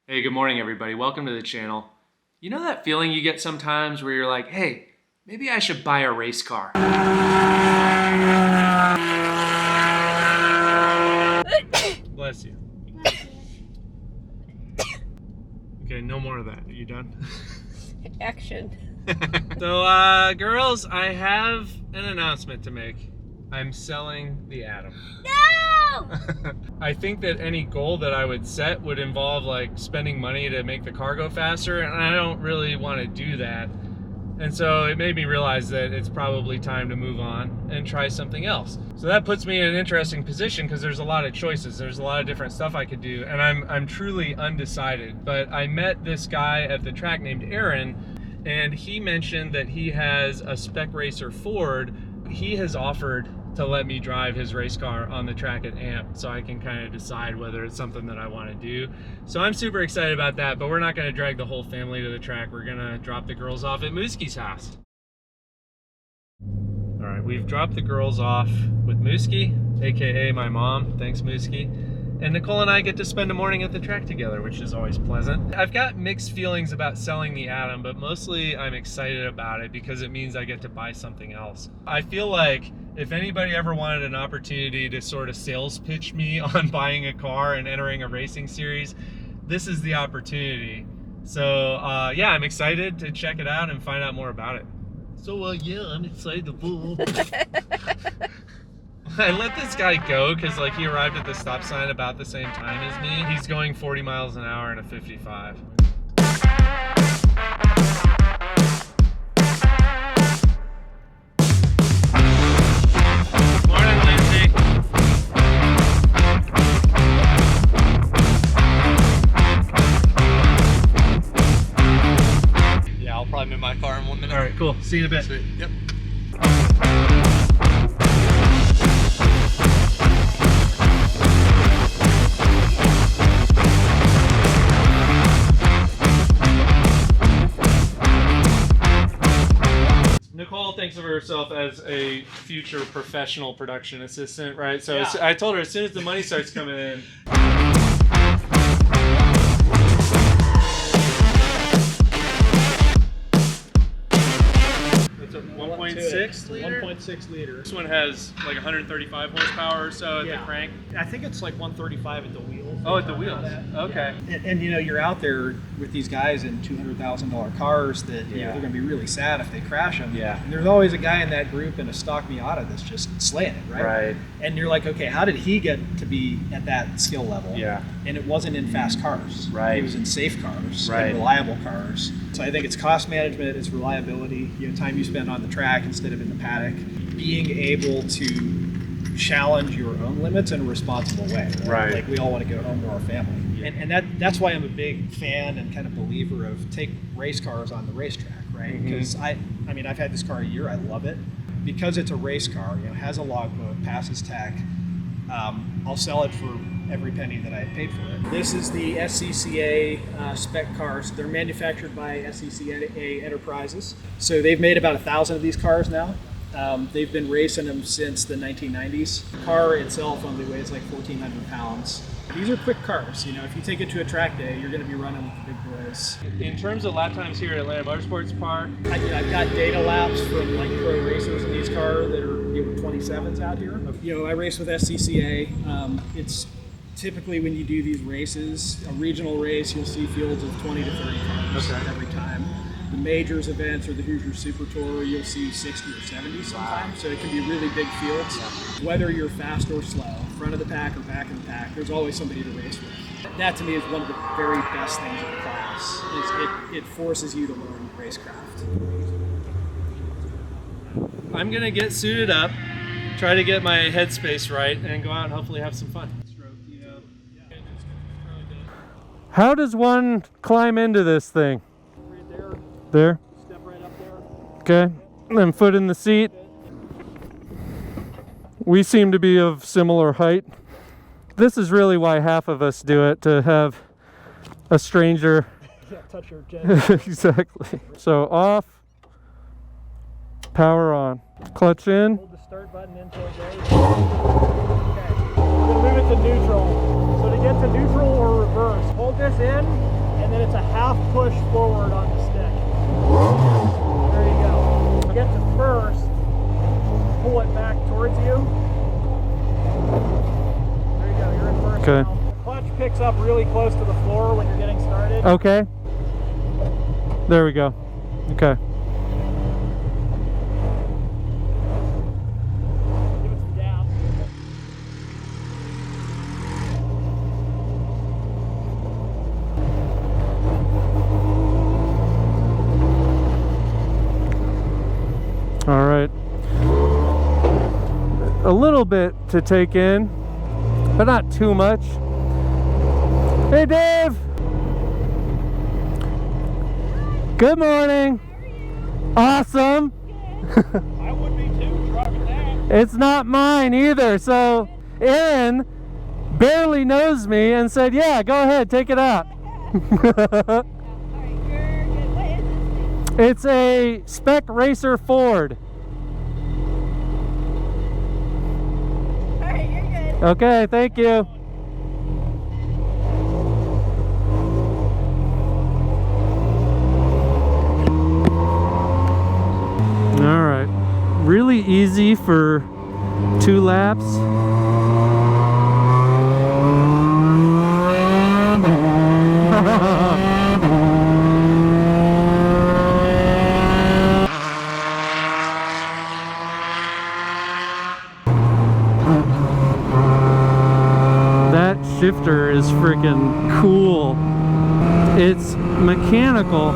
Hey, good morning everybody. Welcome to the channel. You know that feeling you get sometimes where you're like, hey, maybe I should buy a race car. Bless you. Okay, no more of that. Are you done? Action. So, girls, I have an announcement to make. I'm selling the Atom. No! I think that any goal that I would set would involve like spending money to make the car go faster, and I don't really want to do that. And so it made me realize that it's probably time to move on and try something else. So that puts me in an interesting position because there's a lot of choices. There's a lot of different stuff I could do, and I'm truly undecided. But I met this guy at the track named Aaron, and he mentioned that he has a Spec Racer Ford. He has offered to let me drive his race car on the track at AMP, so I can kind of decide whether it's something that I want to do. So I'm super excited about that, but we're not going to drag the whole family to the track. We're going to drop the girls off at Mooskie's house. All right, we've dropped the girls off with Mooski, aka my mom. Thanks, Mooski. And Nicole and I get to spend a morning at the track together, which is always pleasant. I've got mixed feelings about selling the Atom, but mostly I'm excited about it because it means I get to buy something else. I feel like if anybody ever wanted an opportunity to sort of sales pitch me on buying a car and entering a racing series, this is the opportunity. So yeah, I'm excited to check it out and find out more about it. So yeah, I'm excited to bull. I let this guy go because like he arrived at the stop sign about the same time as me. He's going 40 miles an hour in a 55. Morning, Lindsay. Yeah, I'll probably move my car in 1 minute. All right, cool. See you in a bit. Sweet. Yep. Nicole thinks of herself as a future professional production assistant, right? So Yeah. I told her as soon as the money starts coming in. It's a 1.6 liter? 1.6 liter. This one has like 135 horsepower or so at the Yeah. crank. I think it's like 135 at the wheels. Oh, at the wheels. Okay. And you know, you're out there with these guys in $200,000 cars that you know, they're going to be really sad if they crash them. Yeah. And there's always a guy in that group in a stock Miata that's just slaying it, right? Right. And you're like, okay, how did he get to be at that skill level? Yeah. And it wasn't in fast cars. Right. It was in safe cars, Right. and reliable cars. So I think it's cost management, it's reliability, you know, time you spend on the track instead of in the paddock, being able to challenge your own limits in a responsible way. Right. Like we all want to go home to our family. And that's why I'm a big fan and kind of believer of take race cars on the racetrack, right? Because I mean, I've had this car a year, I love it. Because it's a race car, you know, has a logbook, passes tech, I'll sell it for every penny that I paid for it. This is the SCCA spec cars. They're manufactured by SCCA Enterprises. So they've made about 1,000 of these cars now. They've been racing them since the 1990s. The car itself only weighs like 1,400 pounds. These are quick cars. You know, if you take it to a track day, you're going to be running with the big boys. In terms of lap times here at Atlanta Motorsports Park, I've got data laps from like pro racers in these cars that are 27s out here. You know, I race with SCCA. It's typically when you do these races, a regional race, you'll see fields of 20 to 30 cars every time. The majors events or the Hoosier Super Tour, you'll see 60 or 70 sometimes. So it can be really big fields. Whether you're fast or slow, front of the pack or back of the pack, there's always somebody to race with. That to me is one of the very best things of the class. Is it forces you to learn racecraft. I'm gonna get suited up, try to get my headspace right, and go out and hopefully have some fun. How does one climb into this thing? Right there, There? step right up there. Okay. And then foot in the seat. We seem to be of similar height. This is really why half of us do it, to have a stranger. Yeah, touch your chin. Exactly. So off, power on, clutch in. Hold the start button until it goes. Okay. We're going to move it to neutral. So to get to neutral or reverse. Hold this in, and then it's a half push forward on the stick. There you go. Get to first, pull it back towards you. There you go, you're in first. Okay. Now. The clutch picks up really close to the floor when you're getting started. Okay. There we go. Okay. Give it some gas. All right. A little bit to take in, but not too much. Hey, Dave. Good morning. Awesome. I would be too, driving that. It's not mine either. So Aaron barely knows me and said, yeah, go ahead, take it out. It's a Spec Racer Ford. Alright, you're good. Okay, thank you. All right, really easy for 2 laps. That shifter is freaking cool. It's mechanical,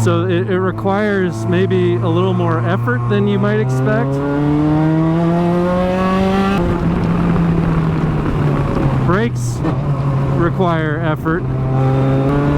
so it requires maybe a little more effort than you might expect. Brakes require effort,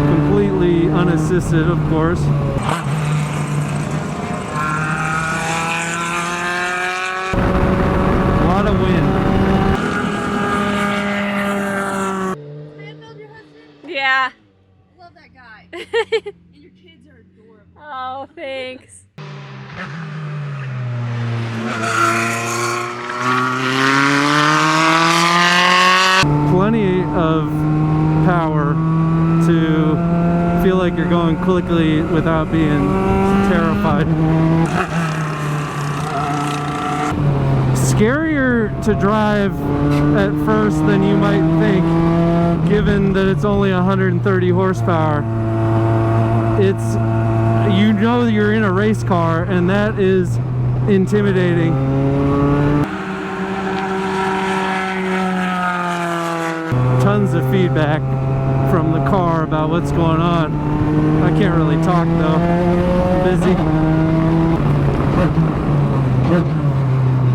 completely unassisted, of course. A lot of wind. Yeah. Love that guy. And your kids are adorable. Oh, thanks. Plenty of power to feel like you're going quickly without being terrified. Scarier to drive at first than you might think, given that it's only 130 horsepower. It's, you know, you're in a race car, and that is intimidating. Tons of feedback from the car about what's going on. I can't really talk though, I'm busy.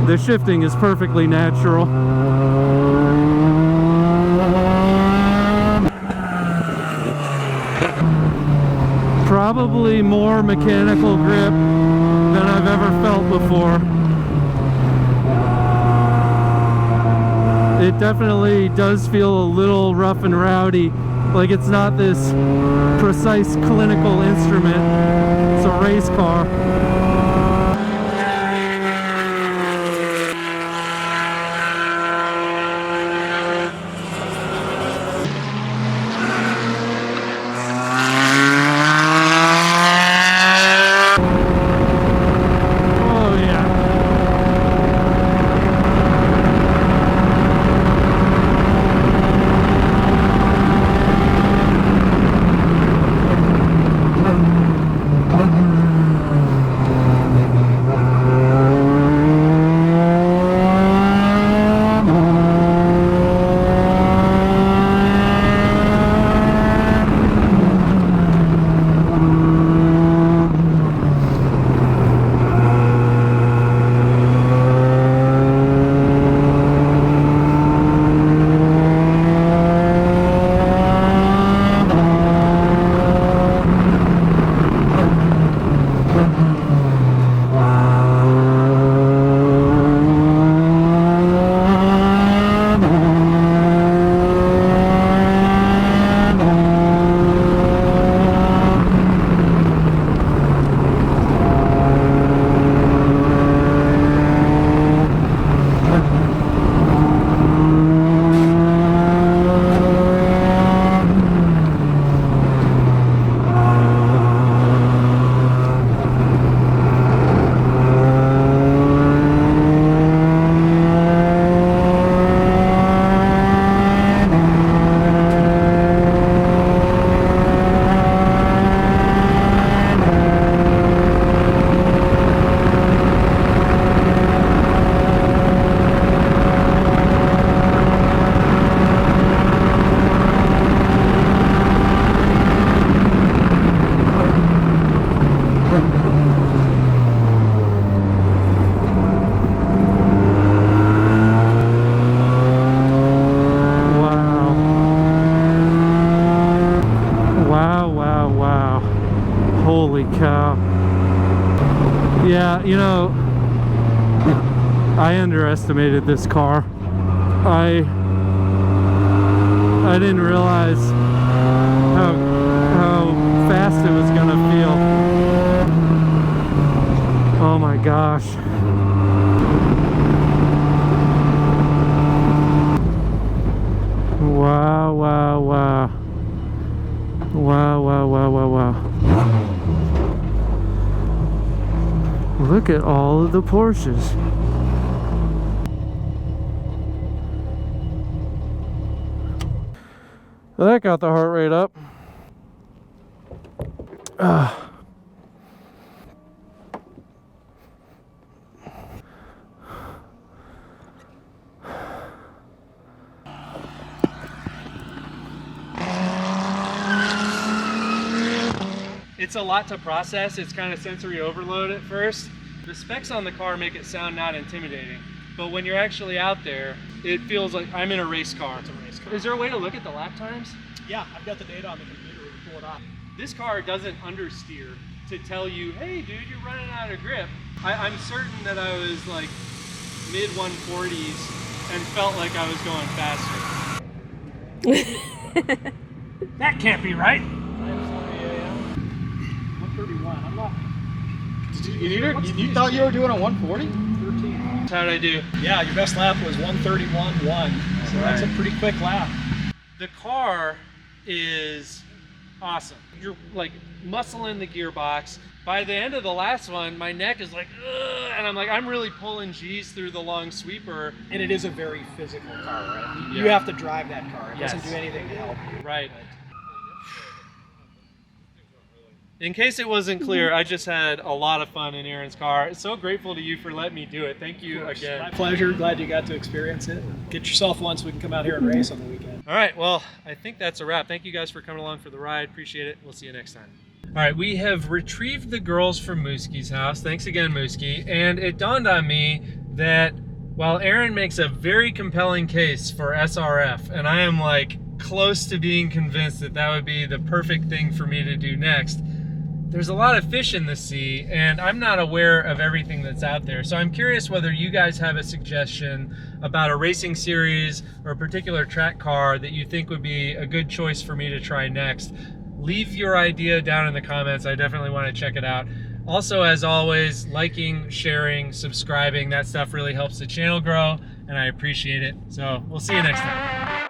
The shifting is perfectly natural. Probably more mechanical grip than I've ever felt before. It definitely does feel a little rough and rowdy, like it's not this precise clinical instrument. It's a race car. Oh yeah. Holy cow. Yeah, you know, I underestimated this car. I didn't realize how fast it was gonna feel. Oh my gosh. Wow, wow, wow. Wow, wow, wow, wow, wow. Look at all of the Porsches. Well, that got the heart rate up. It's a lot to process. It's kind of sensory overload at first. The specs on the car make it sound not intimidating, but when you're actually out there, it feels like I'm in a race car. It's a race car. Is there a way to look at the lap times? Yeah, I've got the data on the computer. We can pull it up. This car doesn't understeer to tell you, hey dude, you're running out of grip. I'm certain that I was like mid 140s and felt like I was going faster. That can't be right. 131. I'm not. You thought you were doing a 140? 13. How'd I do? Yeah, your best lap was 131.1. So that's a pretty quick lap. The car is awesome. You're like muscling the gearbox. By the end of the last one, my neck is like, ugh, and I'm like, I'm really pulling G's through the long sweeper. And it is a very physical car, right? You Yeah. have to drive that car. It Yes. doesn't do anything to help you. Right. In case it wasn't clear, I just had a lot of fun in Aaron's car. So grateful to you for letting me do it. Thank you again. My pleasure. Glad you got to experience it. Get yourself one so we can come out here and race on the weekend. All right, well, I think that's a wrap. Thank you guys for coming along for the ride. Appreciate it. We'll see you next time. All right, we have retrieved the girls from Mooskie's house. Thanks again, Mooskie. And it dawned on me that while Aaron makes a very compelling case for SRF, and I am like close to being convinced that that would be the perfect thing for me to do next, there's a lot of fish in the sea, and I'm not aware of everything that's out there. So I'm curious whether you guys have a suggestion about a racing series or a particular track car that you think would be a good choice for me to try next. Leave your idea down in the comments. I definitely want to check it out. Also, as always, liking, sharing, subscribing, that stuff really helps the channel grow, and I appreciate it. So we'll see you next time.